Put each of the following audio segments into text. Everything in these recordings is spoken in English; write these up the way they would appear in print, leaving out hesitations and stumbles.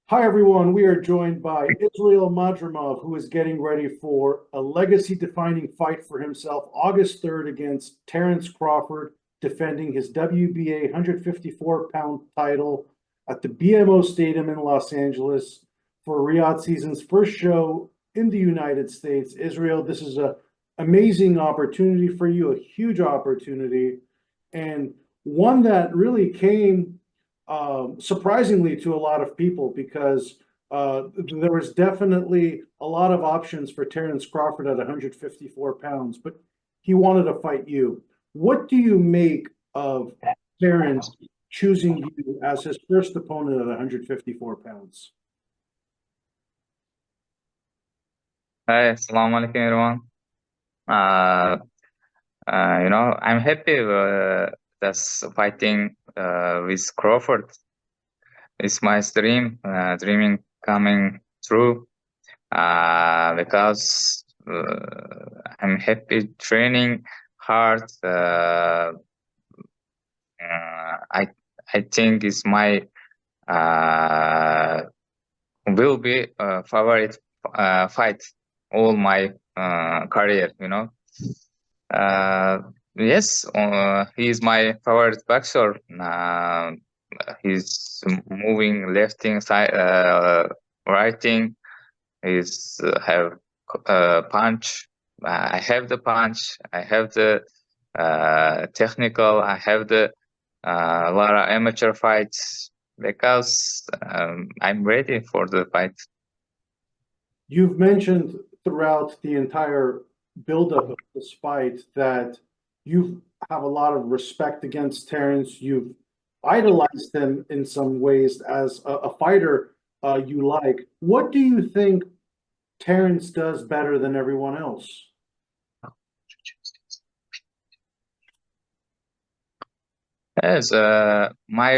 Hi, everyone. We are joined by Israel Madrimov, who is getting ready for a legacy-defining fight for himself August 3rd against Terence Crawford, defending his WBA 154-pound title at the BMO Stadium in Los Angeles for Riyadh season's first show in the United States. Israel, this is an amazing opportunity for you, a huge opportunity, and one that really came surprisingly to a lot of people because there was definitely a lot of options for Terence Crawford at 154 pounds, but he wanted to fight you. What do you make of Terence choosing you as his first opponent at 154 pounds? Hi, assalamu alaikum, everyone. Uh, I'm happy that's fighting with Crawford. It's my dreaming coming true. Because I'm happy training hard. I I think it's my uh, will be favorite fight all my career. Yes, he is my favorite boxer. He's moving lefting side, righting. He's have punch. I have the punch. I have the technical. I have the a lot of amateur fights because I'm ready for the fight. You've mentioned throughout the entire buildup of this fight that you have a lot of respect against Terence. You've idolized him in some ways as a fighter you like. What do you think Terence does better than everyone else? Yes, my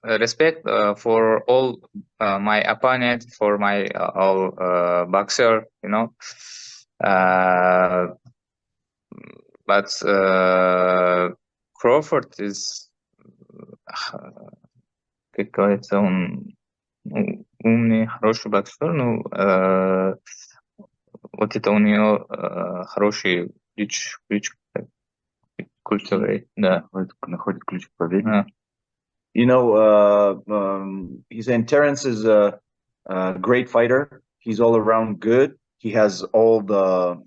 respect for all my opponent, for my all boxer, Uh, but Crawford is, как говорится, он умный, хороший боксер, ну, вот это у него хороший ключ культуры, да. Находит ключ к победе. А. He's saying Terence is a great fighter. He's all around good. He has all the,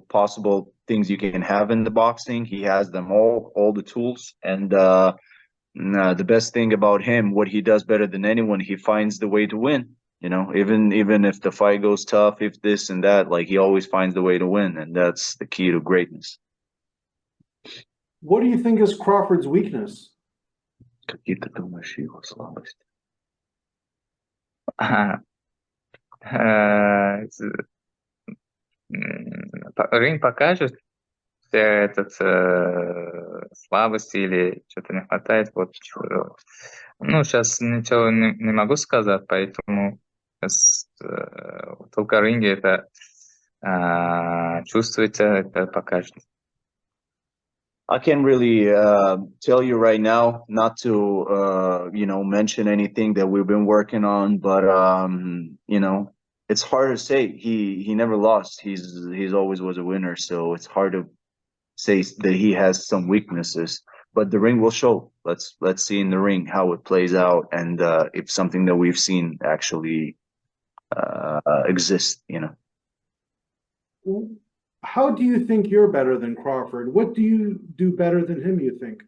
possible things you can have in the boxing. He has them all the tools. And the best thing about him, what he does better than anyone, he finds the way to win. Even if the fight goes tough, if this and that, like he always finds the way to win, and that's the key to greatness. What do you think is Crawford's weakness? Какие ты думаешь его слабости? Рынок покажет все этот слабости или что-то не хватает. Вот, ну, сейчас ничего не могу сказать, поэтому только ринге это чувствуется, это покажет. I can't really tell you right now, not to mention anything that we've been working on, but it's hard to say. He never lost. He's always was a winner, so it's hard to say that he has some weaknesses. But the ring will show. Let's see in the ring how it plays out, and if something that we've seen actually exists. How do you think you're better than Crawford? What do you do better than him, you think?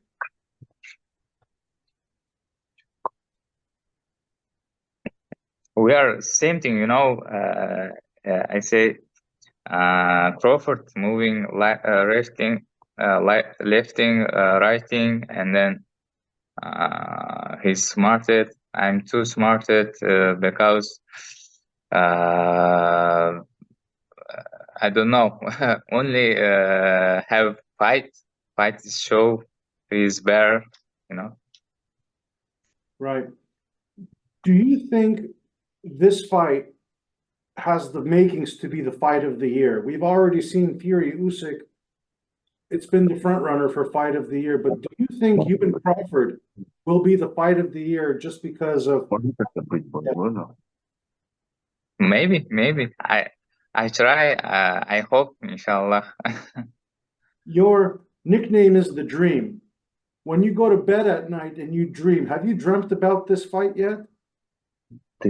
We are same thing, I say Crawford moving lefting, lefting, righting, and then he's smarted. I'm too smarted because I don't know. Only have fight show is better, Right. Do you think this fight has the makings to be the fight of the year? We've already seen Fury Usyk. It's been the front runner for fight of the year, but do you think you and Crawford will be the fight of the year just because of? Maybe. I try. I hope, inshallah. Your nickname is the Dream. When you go to bed at night and you dream, have you dreamt about this fight yet? У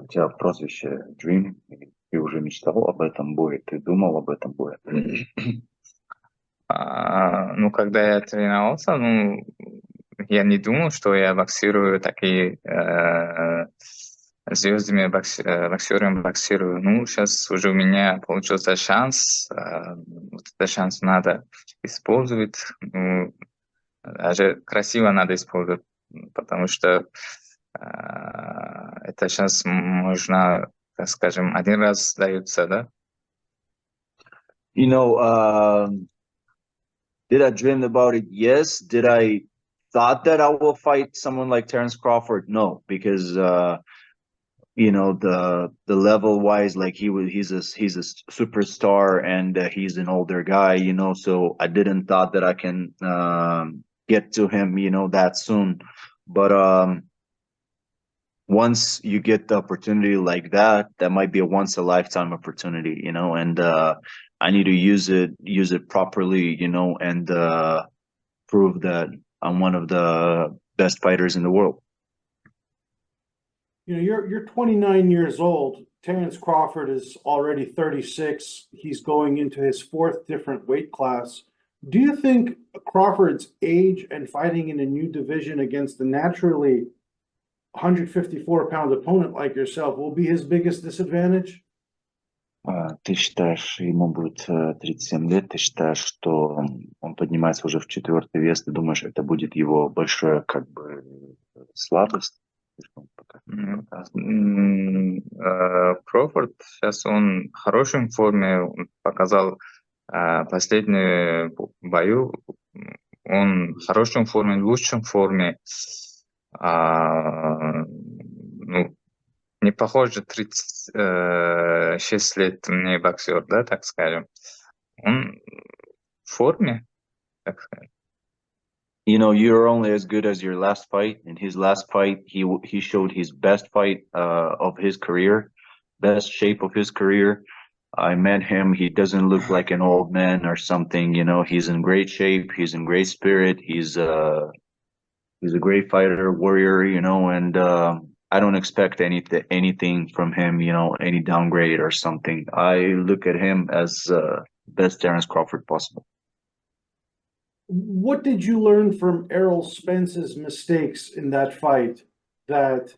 тебя прозвище Dream, ты уже мечтал об этом бое, ты думал об этом бое? Ну, когда я тренировался, ну, я не думал, что я боксирую такие звездами боксерами боксирую. Ну, сейчас уже у меня получился шанс. Вот этот шанс надо использовать. Ну, даже красиво надо использовать, потому что это шанс можно, так скажем, один раз дается, да? You know, did I dream about it? Yes. Did I thought that I will fight someone like Terence Crawford? No, because you know, the level wise, like he's a superstar, and he's an older guy, you know, so I didn't thought that I can get to him, you know, that soon. But once you get the opportunity like that, that might be a once a lifetime opportunity, you know, and I need to use it properly, you know, and prove that I'm one of the best fighters in the world. You know, you're 29 years old. Terence Crawford is already 36. He's going into his fourth different weight class. Do you think Crawford's age and fighting in a new division against a naturally 154-pound opponent like yourself will be his biggest disadvantage? Ты считаешь, ему будет 37 лет, ты считаешь, что он поднимается уже в четвертый вес, ты думаешь, это будет его большая как бы слабость? Кроуфорд сейчас он в хорошей форме, он показал последнюю бою, он в хорошей форме, в лучшей форме. Ну, не похоже 36 лет мне боксер, да, так скажем. Он в форме, так скажем. You know, you're only as good as your last fight. In his last fight, he showed his best fight of his career, best shape of his career. I met him. He doesn't look like an old man or something. You know, he's in great shape. He's in great spirit. He's a great fighter, warrior. You know, and I don't expect anything from him. You know, any downgrade or something. I look at him as best Terence Crawford possible. What did you learn from Errol Spence's mistakes in that fight that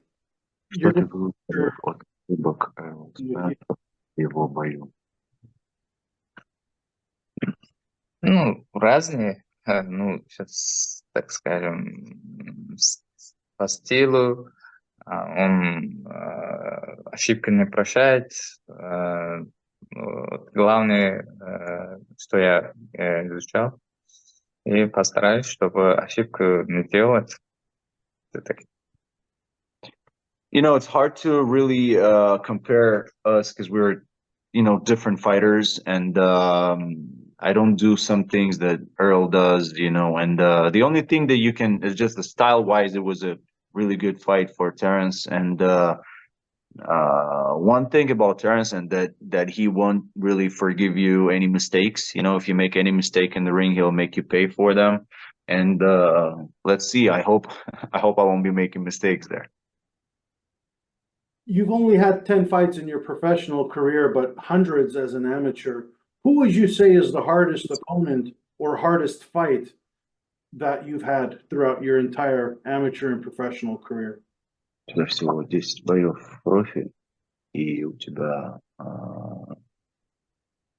Что you're ты going получил от ошибок Спенса в его бою? Ну, разные, ну, сейчас, так скажем, по стилу, он ошибки не прощает. Главное, что я изучал, и постараюсь, чтобы ошибку не делать. You know, it's hard to really compare us because we're, you know, different fighters, and I don't do some things that Earl does, you know, and the only thing that you can is just the style wise, it was a really good fight for Terence, and one thing about Terence, and that he won't really forgive you any mistakes. You know, if you make any mistake in the ring, he'll make you pay for them. And let's see. I hope I won't be making mistakes there. You've only had 10 fights in your professional career, but hundreds as an amateur. Who would you say is the hardest opponent or hardest fight that you've had throughout your entire amateur and professional career? У тебя всего 10 боев в профи, и у тебя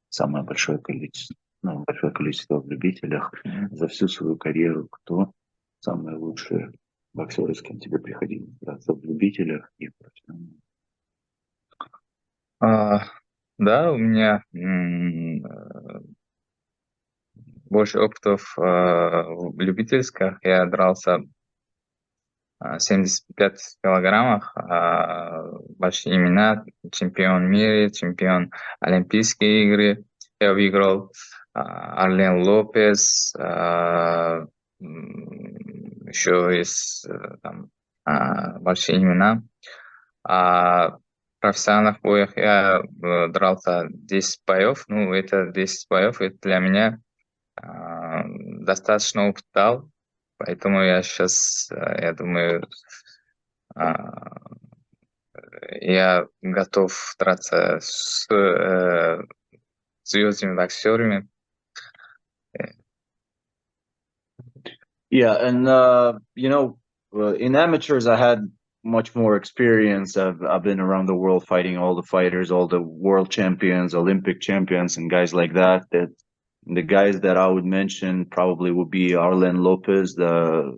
самое большое количество, ну, большое количество в любителях за всю свою карьеру. Кто самые лучшие боксеры, с кем тебе приходилось драться в любителях и в профессиональных? Да, у меня больше опытов в любительских. Я дрался 75 килограммах, большие имена, чемпион мира, чемпион Олимпийские игры. Я выиграл Арлен Лопес, еще есть там большие имена. профессиональных боях я дрался 10 боев. Ну, это 10 боев, это для меня достаточно опыт дал. Поэтому я сейчас, я думаю, я готов драться с звездными боксерами. Yeah, and in amateurs, I had much more experience. I've been around the world fighting all the fighters, all the world champions, Olympic champions, and guys like that. That the guys that I would mention probably would be Arlen Lopez, the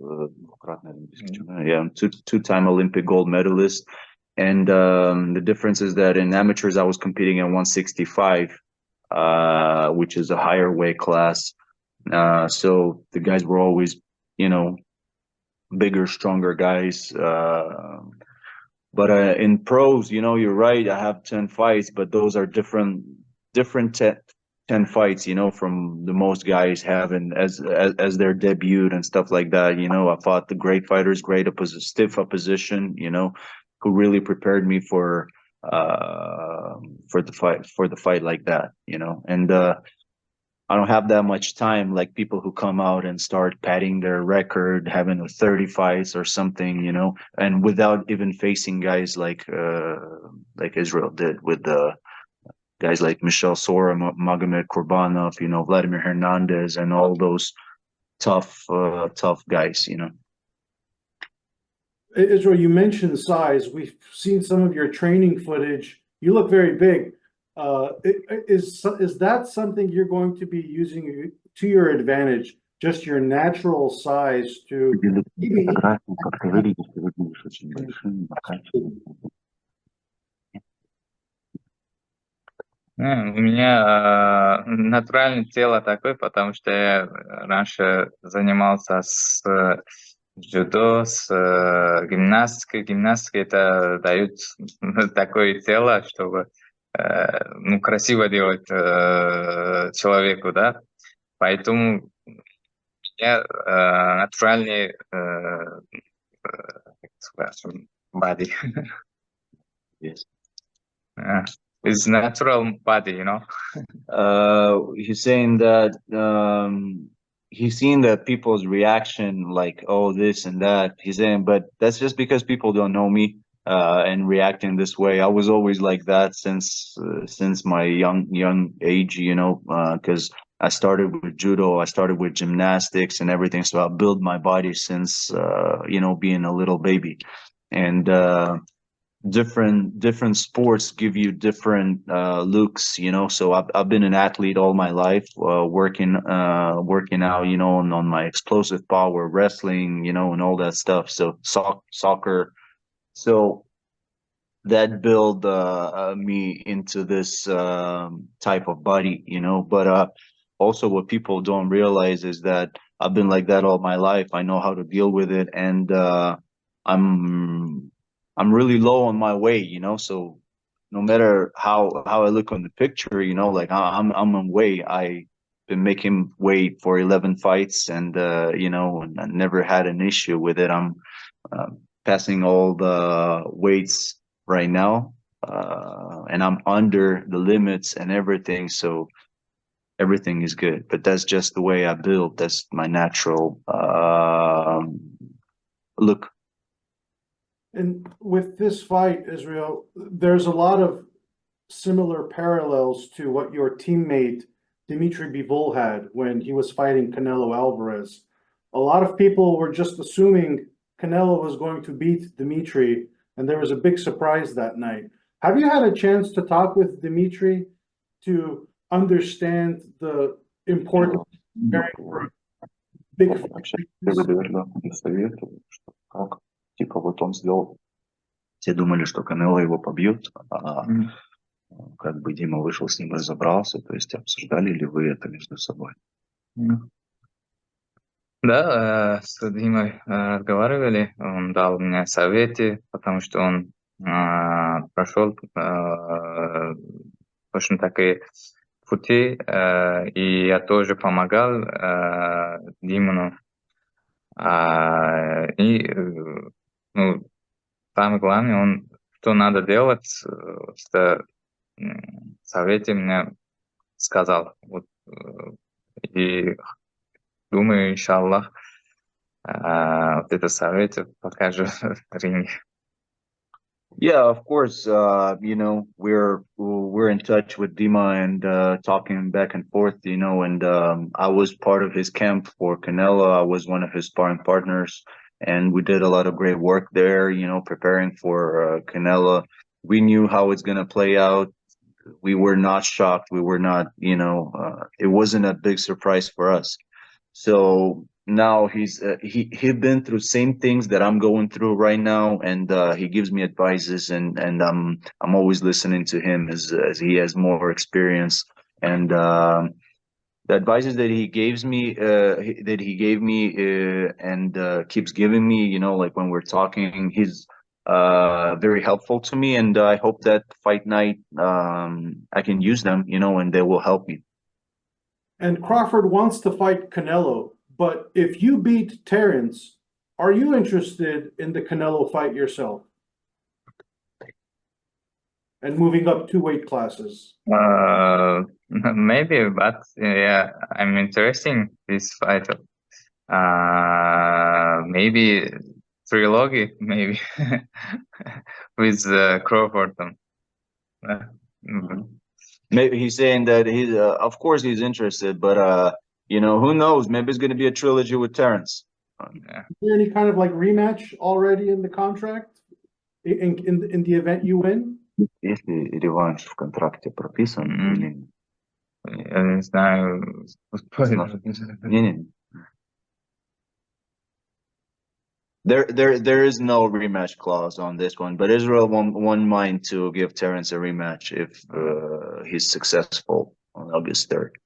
two-time Olympic gold medalist. And the difference is that in amateurs, I was competing at 165, which is a higher weight class. So the guys were always, bigger, stronger guys. But in pros, you're right. I have 10 fights, but those are different 10 fights, from the most guys having as their debut and stuff like that. I fought the great fighters, stiff opposition, who really prepared me for the fight like that, and I don't have that much time like people who come out and start padding their record, having 30 fights or something, and without even facing guys like Israel did with the guys like Michel Sora, Magomed Kurbanov, Vladimir Hernandez, and all those tough guys, Israel, you mentioned size. We've seen some of your training footage. You look very big. Is that something you're going to be using to your advantage? Just your natural size to У меня натуральное тело такое, потому что я раньше занимался с дзюдо, с гимнастикой. Гимнастика это дает такое тело, чтобы красиво делать человеку, да. Поэтому у меня натуральный body. Yes. It's natural body, He's saying that he's seen that people's reaction, like, oh, this and that. He's saying, but that's just because people don't know me and reacting this way. I was always like that since my young age, because I started with judo, I started with gymnastics and everything. So I built my body since being a little baby, and different sports give you different looks, so I've been an athlete all my life, working out, on my explosive power, wrestling, and all that stuff. So soccer, so that built me into this type of body, but also what people don't realize is that I've been like that all my life. I know how to deal with it, and I'm really low on my weight, so no matter how I look on the picture, like I'm on weight. I've been making weight for 11 fights, and and I never had an issue with it. I'm passing all the weights right now, and I'm under the limits and everything, so everything is good. But that's just the way I build. That's my natural look. And with this fight, Israel, there's a lot of similar parallels to what your teammate Dimitri Bivol had when he was fighting Canelo Alvarez. A lot of people were just assuming Canelo was going to beat Dimitri, and there was a big surprise that night. Have you had a chance to talk with Dimitri to understand the importance of preparing for a big fight? Типа вот он сделал. Все думали, что Канело его побьют, а как бы Дима вышел с ним, разобрался. То есть обсуждали ли вы это между собой? Да, с Димой разговаривали, он дал мне советы, потому что он прошел точно такие пути, и я тоже помогал Димону. И самое главное, он что надо делать, что в совете мне сказал. Вот, и думаю, иншаллах, вот это совете покажу в ринге. Yeah, of course. You know, we're in touch with Dima and talking back and forth. You know, and I was part of his camp for Canelo. I was one of his sparring partners, and we did a lot of great work there. You know, preparing for Canelo. We knew how it's gonna play out. We were not shocked. We were not. You know, it wasn't a big surprise for us. So now he'd been through same things that I'm going through right now, and he gives me advices, and I'm always listening to him as he has more experience, and the advices that he gives me that he gave me and keeps giving me, you know, like when we're talking, he's very helpful to me, and I hope that fight night I can use them, you know, and they will help me. And Crawford wants to fight Canelo, but if you beat Terence, are you interested in the Canelo fight yourself? And moving up 2 weight classes? Maybe, but yeah, I'm interested in this fight. Maybe trilogy, maybe with Crawford. Maybe he's saying that he's, of course, he's interested, but you know, who knows? Maybe it's going to be a trilogy with Terence. Yeah. Is there any kind of like rematch already in the contract in the event you win? Если реванш в контракте прописан или Я не знаю. не. There is no rematch clause on this one, but Israel won't mind to give Terence a rematch if he's successful on August 3rd.